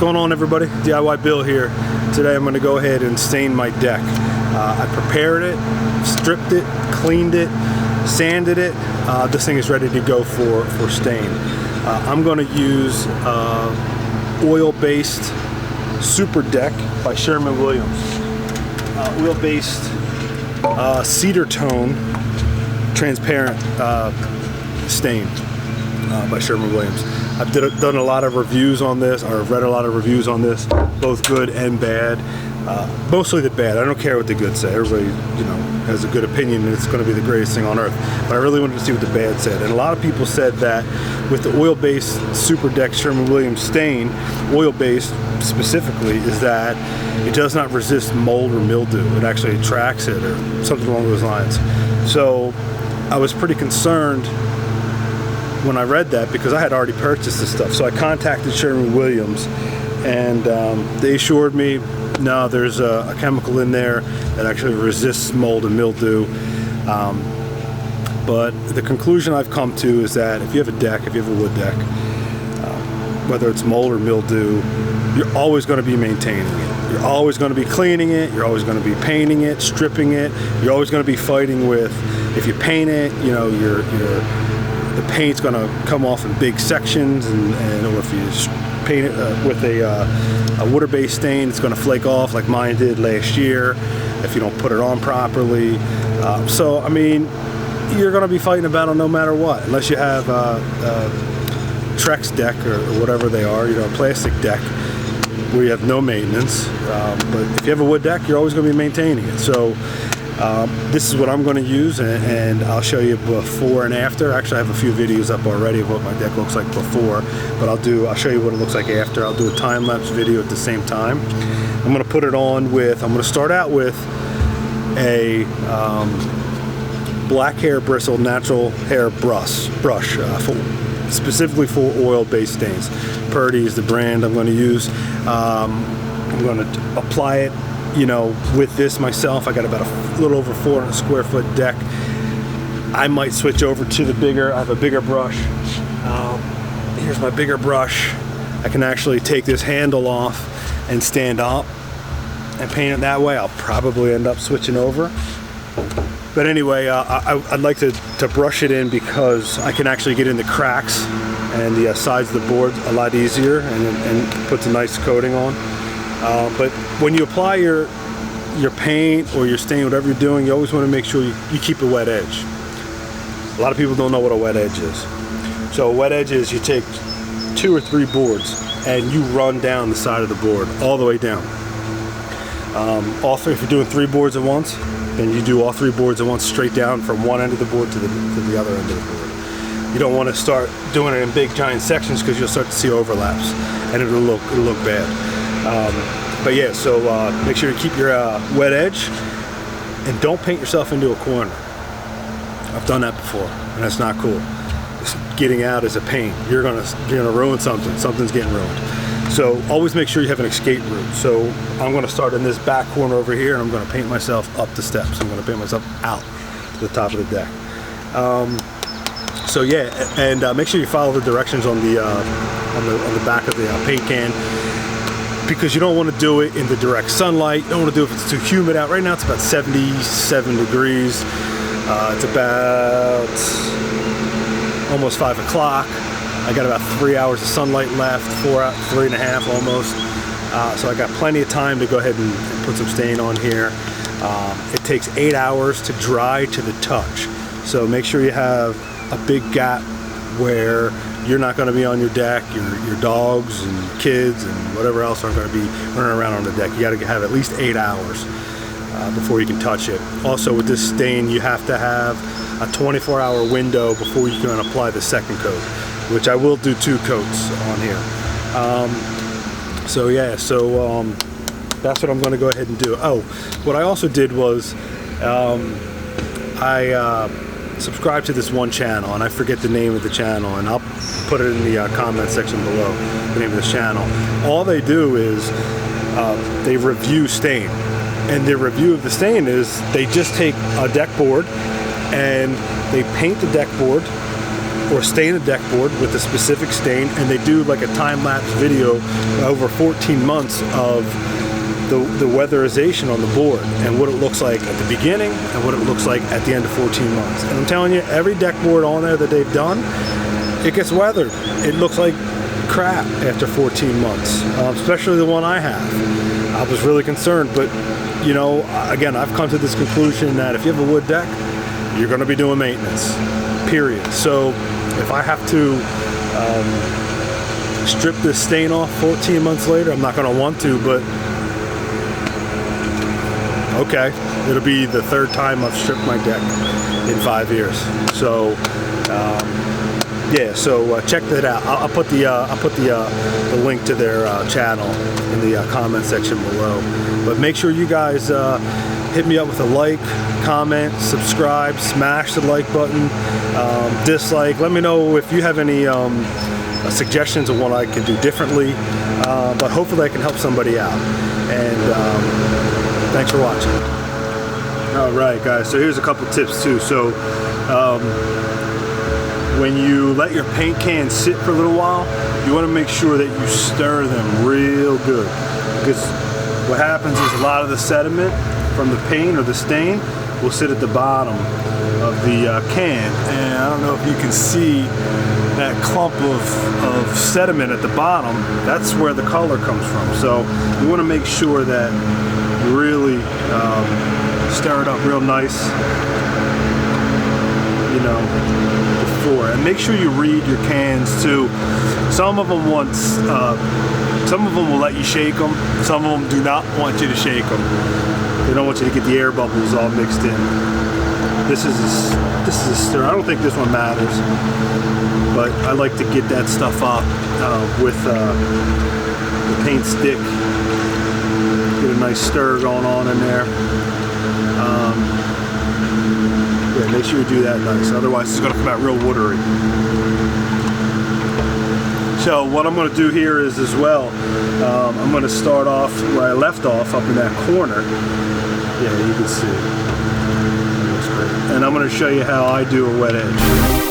What's going on, everybody? DIY Bill here. Today I'm going to go ahead and stain my deck. I prepared it, stripped it, cleaned it, sanded it. This thing is ready to go for stain. I'm going to use oil-based Super Deck by Sherwin-Williams. Oil-based cedar tone transparent stain by Sherwin-Williams. I've done a lot of reviews on this, or read a lot of reviews on this, both good and bad. Mostly the bad. I don't care what the good say. Everybody, has a good opinion and it's going to be the greatest thing on earth. But I really wanted to see what the bad said. And a lot of people said that with the oil-based Super Deck Sherwin-Williams stain, oil-based specifically, is that it does not resist mold or mildew. It actually attracts it or something along those lines. So I was pretty concerned when I read that because I had already purchased this stuff. So I contacted Sherwin-Williams and they assured me, no, there's a chemical in there that actually resists mold and mildew. But the conclusion I've come to is that if you have a deck, if you have a wood deck, whether it's mold or mildew, you're always going to be maintaining it. You're always going to be cleaning it. You're always going to be painting it, stripping it. You're always going to be fighting with, if you paint it, the paint's going to come off in big sections, or if you paint it with a water-based stain, it's going to flake off like mine did last year if you don't put it on properly. So I mean, you're going to be fighting a battle no matter what, unless you have Trex deck or whatever they are, a plastic deck where you have no maintenance. But if you have a wood deck, you're always going to be maintaining it. So this is what I'm going to use, and I'll show you before and after. Actually, I have a few videos up already of what my deck looks like before, but I'll show you what it looks like after. I'll do a time-lapse video at the same time. I'm going to put it on with, I'm going to start out with a black hair bristle natural hair brush specifically for oil-based stains. Purdy is the brand I'm going to use. I'm going to apply it with this myself. I got about a little over 400 square foot deck. I might switch over to the bigger, I have a bigger brush. Here's my bigger brush. I can actually take this handle off and stand up and paint it that way. I'll probably end up switching over. But anyway, I'd like to brush it in because I can actually get in the cracks and the sides of the board a lot easier, and puts a nice coating on. But when you apply your paint or your stain, whatever you're doing, you always want to make sure you keep a wet edge. A lot of people don't know what a wet edge is. So a wet edge is you take 2 or 3 boards and you run down the side of the board all the way down. If you're doing 3 boards at once, then you do all 3 boards at once straight down from one end of the board to the other end of the board. You don't want to start doing it in big giant sections because you'll start to see overlaps and it'll look bad. But yeah, so make sure you keep your wet edge and don't paint yourself into a corner. I've done that before and that's not cool. Just getting out is a pain. You're gonna ruin something. Something's getting ruined. So always make sure you have an escape route. So I'm gonna start in this back corner over here and I'm gonna paint myself up the steps. I'm gonna paint myself out to the top of the deck. So yeah, and make sure you follow the directions on the back of the paint can, because you don't want to do it in the direct sunlight. You don't want to do it if it's too humid out. Right now it's about 77 degrees. It's about almost 5 o'clock. I got about 3 hours of sunlight left, 3.5 almost. So I got plenty of time to go ahead and put some stain on here. It takes 8 hours to dry to the touch. So make sure you have a big gap where you're not going to be on your deck, your dogs and kids and whatever else aren't going to be running around on the deck. You got to have at least 8 hours before you can touch it. Also with this stain, you have to have a 24-hour window before you can apply the second coat, which I will do 2 coats on here. So yeah, that's what I'm going to go ahead and do. Oh, what I also did was I subscribe to this one channel, and I forget the name of the channel, and I'll put it in the comment section below, the name of this channel. All they do is they review stain, and their review of the stain is they just take a deck board and they paint the deck board or stain a deck board with a specific stain, and they do like a time-lapse video over 14 months of the weatherization on the board and what it looks like at the beginning and what it looks like at the end of 14 months. And I'm telling you, every deck board on there that they've done, it gets weathered. It looks like crap after 14 months, especially the one I have. I was really concerned, but you know, again, I've come to this conclusion that if you have a wood deck, you're going to be doing maintenance, period. So if I have to strip this stain off 14 months later, I'm not going to want to, but okay, it'll be the third time I've stripped my deck in 5 years. So yeah, so check that out. I'll put the link to their channel in the comment section below. But make sure you guys hit me up with a like, comment, subscribe, smash the like button, dislike. Let me know if you have any suggestions of what I can do differently. But hopefully I can help somebody out. And thanks for watching. All right, guys, so here's a couple tips too. So when you let your paint cans sit for a little while, you want to make sure that you stir them real good, because what happens is a lot of the sediment from the paint or the stain will sit at the bottom of the can, and I don't know if you can see that clump of sediment at the bottom. That's where the color comes from. So you want to make sure that you really stir it up real nice, you know, before. And make sure you read your cans too. Some of them want, some of them will let you shake them. Some of them do not want you to shake them. They don't want you to get the air bubbles all mixed in. This is a stir. I don't think this one matters, but I like to get that stuff up with the paint stick. Get a nice stir going on in there. Yeah, make sure you do that nice. Otherwise, it's going to come out real watery. So what I'm going to do here is as well, I'm going to start off where I left off, up in that corner. Yeah, you can see it. That looks great. And I'm going to show you how I do a wet edge.